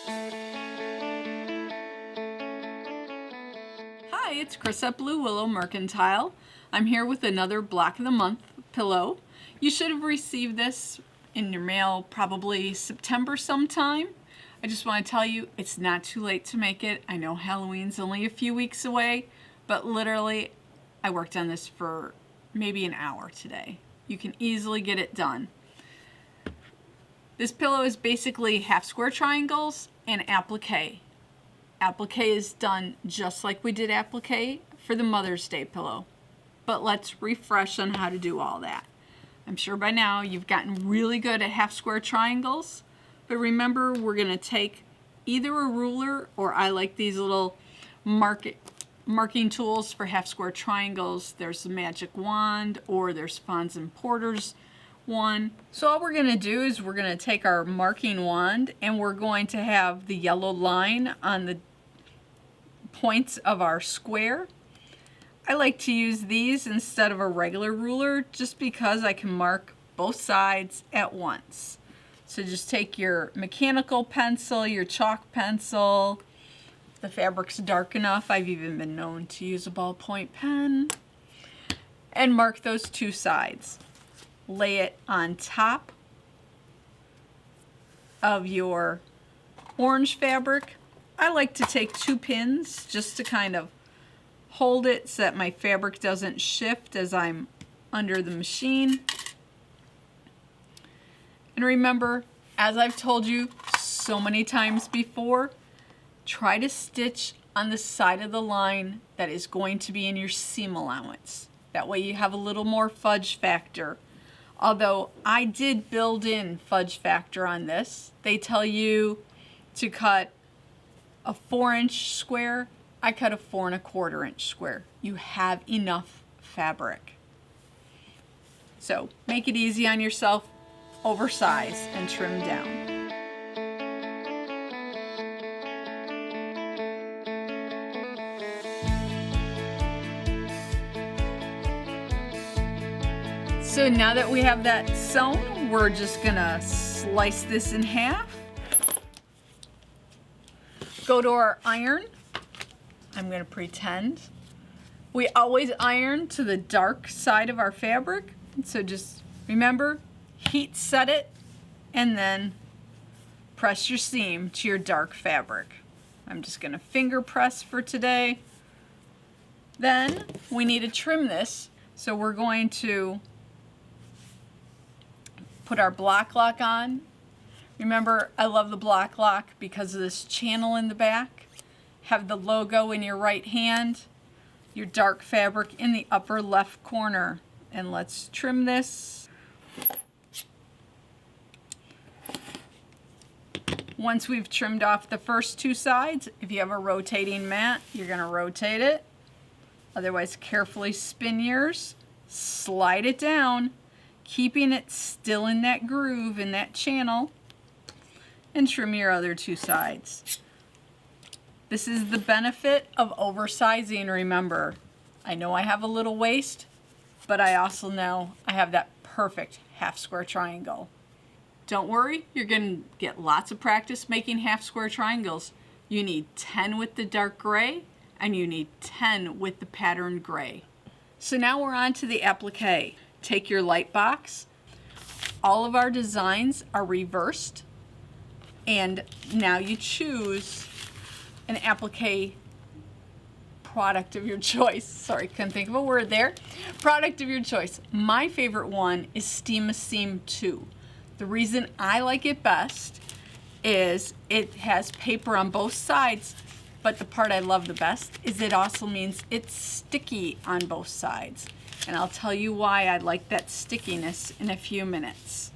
Hi, it's Cris at Blue Willow Mercantile. I'm here with another Block of the Month pillow. You should have received this in your mail probably September sometime. I just want to tell you it's not too late to make it. I know Halloween's only a few weeks away, but literally I worked on this for maybe an hour today. You can easily get it done. This pillow is basically half square triangles and applique. Applique is done just like we did applique for the Mother's Day pillow. But let's refresh on how to do all that. I'm sure by now you've gotten really good at half square triangles, but remember we're going to take either a ruler, or I like these little marking tools for half square triangles. There's the magic wand, or there's Fons and Porter's one. So all we're going to do is we're going to take our marking wand and we're going to have the yellow line on the points of our square. I like to use these instead of a regular ruler just because I can mark both sides at once. So just take your mechanical pencil, your chalk pencil. If the fabric's dark enough, I've even been known to use a ballpoint pen, and mark those two sides. Lay it on top of your orange fabric. I like to take 2 pins just to kind of hold it so that my fabric doesn't shift as I'm under the machine. And remember, as I've told you so many times before, try to stitch on the side of the line that is going to be in your seam allowance. That way you have a little more fudge factor. Although I did build in fudge factor on this. They tell you to cut a 4-inch square. I cut a 4 1/4 inch square. You have enough fabric. So make it easy on yourself, oversize and trim down. So now that we have that sewn, we're just gonna slice this in half. Go to our iron. I'm gonna pretend. We always iron to the dark side of our fabric. So just remember, heat set it, and then press your seam to your dark fabric. I'm just gonna finger press for today. Then we need to trim this. So we're going to put our block lock on. Remember, I love the block lock because of this channel in the back. Have the logo in your right hand, your dark fabric in the upper left corner. And let's trim this. Once we've trimmed off the first 2 sides, if you have a rotating mat, you're going to rotate it. Otherwise, carefully spin yours, slide it down, keeping it still in that groove, in that channel, and trim your other 2 sides. This is the benefit of oversizing. Remember, I know I have a little waist, but I also know I have that perfect half square triangle. Don't worry, you're going to get lots of practice making half square triangles. You need 10 with the dark gray, and you need 10 with the patterned gray. So now we're on to the applique. Take your light box. All of our designs are reversed, and now you choose an applique product of your choice. Sorry, couldn't think of a word there. Product of your choice. My favorite one is Steam Seam 2. The reason I like it best is it has paper on both sides, but the part I love the best is it also means it's sticky on both sides. And I'll tell you why I like that stickiness in a few minutes.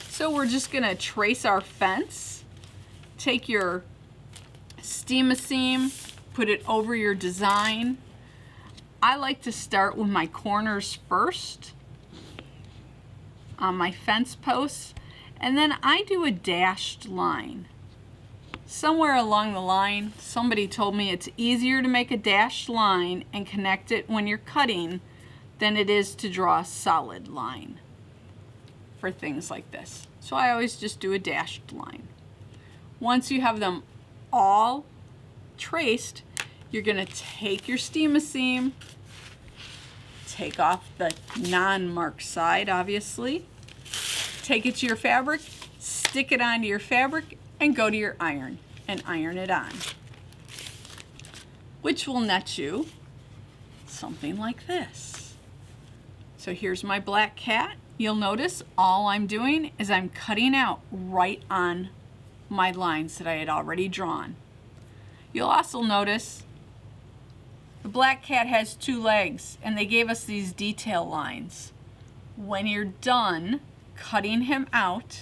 So we're just gonna trace our fence. Take your Steam Seam, put it over your design. I like to start with my corners first on my fence posts, and then I do a dashed line. Somewhere along the line, somebody told me it's easier to make a dashed line and connect it when you're cutting than it is to draw a solid line for things like this. So I always just do a dashed line. Once you have them all traced, you're going to take your steam-a-seam, take off the non-marked side, obviously, take it to your fabric, stick it onto your fabric, and go to your iron and iron it on, which will net you something like this. So here's my black cat. You'll notice all I'm doing is I'm cutting out right on my lines that I had already drawn. You'll also notice the black cat has 2 legs, and they gave us these detail lines. When you're done cutting him out,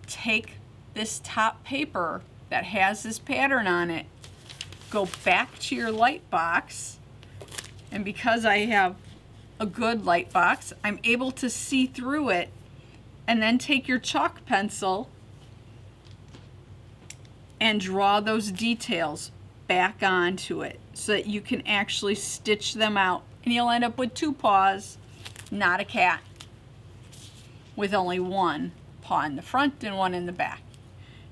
take this top paper that has this pattern on it, go back to your light box, and because I have a good light box, I'm able to see through it, and then take your chalk pencil and draw those details back onto it so that you can actually stitch them out, and you'll end up with 2 paws, not a cat with only 1 paw in the front and 1 in the back.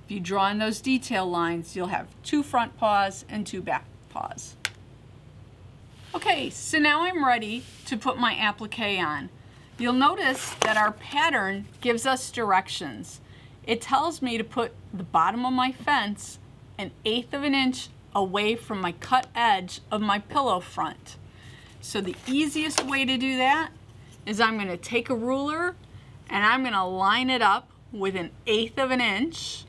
If you draw in those detail lines, you'll have 2 front paws and 2 back paws. Okay, so now I'm ready to put my applique on. You'll notice that our pattern gives us directions. It tells me to put the bottom of my fence 1/8 of an inch away from my cut edge of my pillow front. So the easiest way to do that is I'm going to take a ruler and I'm going to line it up with 1/8 of an inch,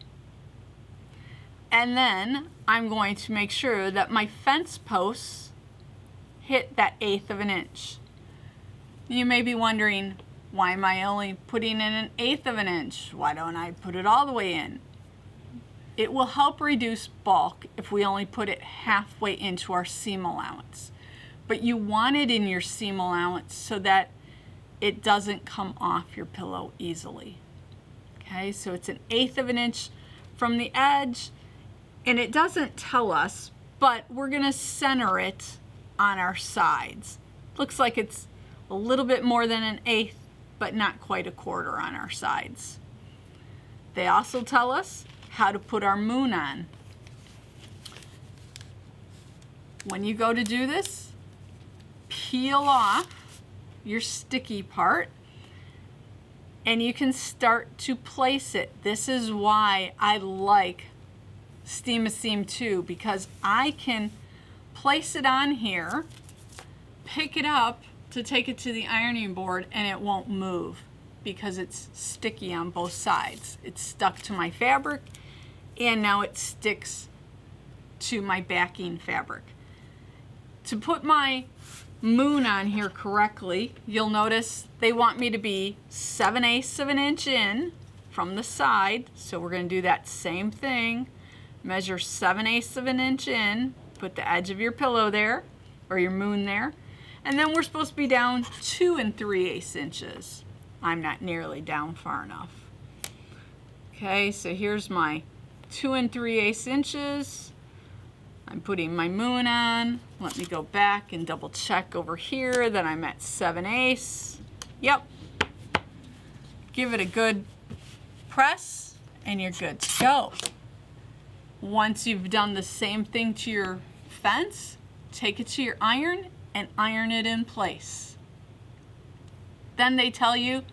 and then I'm going to make sure that my fence posts hit that 1/8 of an inch. You may be wondering, why am I only putting in 1/8 of an inch? Why don't I put it all the way in? It will help reduce bulk if we only put it halfway into our seam allowance. But you want it in your seam allowance so that it doesn't come off your pillow easily. Okay, so it's 1/8 of an inch from the edge, and it doesn't tell us, but we're gonna center it on our sides. Looks like it's a little bit more than 1/8, but not quite 1/4 on our sides. They also tell us how to put our moon on. When you go to do this, peel off your sticky part and you can start to place it. This is why I like Steam-a-Seam 2, because I can place it on here, pick it up to take it to the ironing board, and it won't move because it's sticky on both sides. It's stuck to my fabric, and now it sticks to my backing fabric. To put my moon on here correctly, you'll notice they want me to be 7/8 of an inch in from the side, so we're going to do that same thing. Measure 7/8 of an inch in, put the edge of your pillow there, or your moon there, and then we're supposed to be down 2 3/8 inches. I'm not nearly down far enough. Okay, so here's my 2 3/8 inches. I'm putting my moon on. Let me go back and double check over here that I'm at 7/8. Yep. Give it a good press and you're good to go. Once you've done the same thing to your fence, take it to your iron and iron it in place. Then they tell you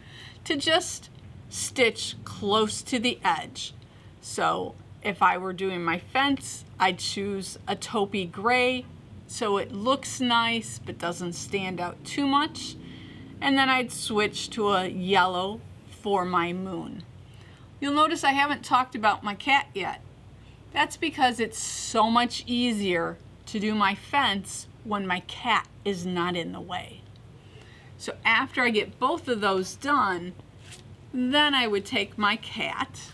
to just stitch close to the edge. So if I were doing my fence, I'd choose a taupey gray so it looks nice but doesn't stand out too much. And then I'd switch to a yellow for my moon. You'll notice I haven't talked about my cat yet. That's because it's so much easier to do my fence when my cat is not in the way. So after I get both of those done, then I would take my cat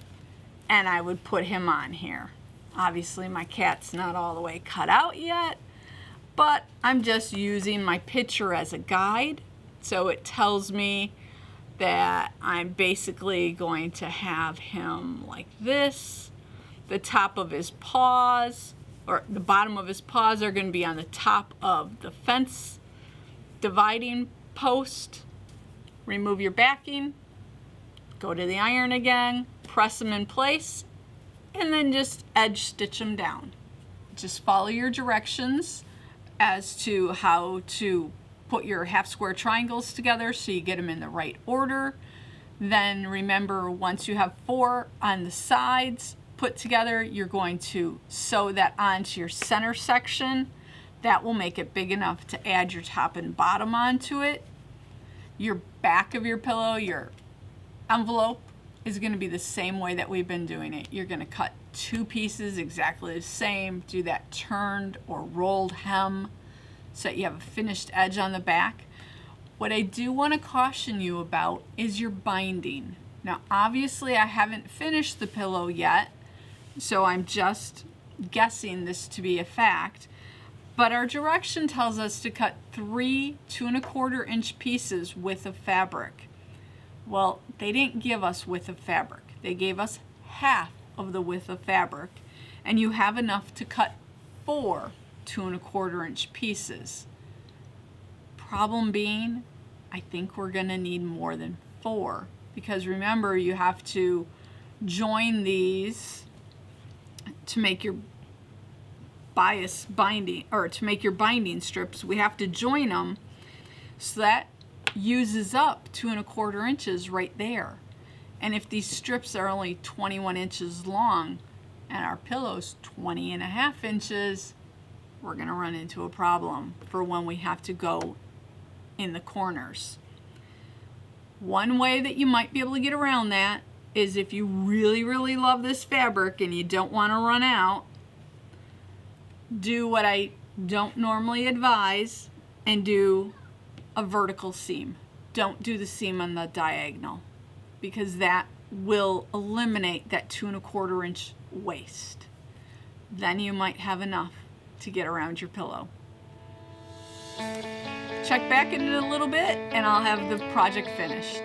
and I would put him on here. Obviously my cat's not all the way cut out yet, but I'm just using my picture as a guide. So it tells me that I'm basically going to have him like this. The top of his paws, or the bottom of his paws, are going to be on the top of the fence dividing post. Remove your backing, go to the iron again, press them in place, and then just edge stitch them down. Just follow your directions as to how to put your half square triangles together so you get them in the right order. Then remember, once you have 4 on the sides put together, you're going to sew that onto your center section. That will make it big enough to add your top and bottom onto it. Your back of your pillow, your envelope, is going to be the same way that we've been doing it. You're going to cut 2 pieces exactly the same, do that turned or rolled hem so that you have a finished edge on the back. What I do want to caution you about is your binding. Now obviously I haven't finished the pillow yet, so I'm just guessing this to be a fact, but our direction tells us to cut 3 2¼ inch pieces width of fabric. Well, they didn't give us width of fabric. They gave us half of the width of fabric, and you have enough to cut 4 2¼ inch pieces. Problem being, I think we're going to need more than 4, because remember, you have to join these to make your bias binding, or to make your binding strips. We have to join them, so that uses up 2¼ inches right there. And if these strips are only 21 inches long and our pillow's 20½ inches, we're going to run into a problem for when we have to go in the corners. One way that you might be able to get around that is, if you really love this fabric and you don't want to run out, do what I don't normally advise and do a vertical seam. Don't do the seam on the diagonal, because that will eliminate that 2¼ inch waste. Then you might have enough to get around your pillow. Check back in it a little bit and I'll have the project finished.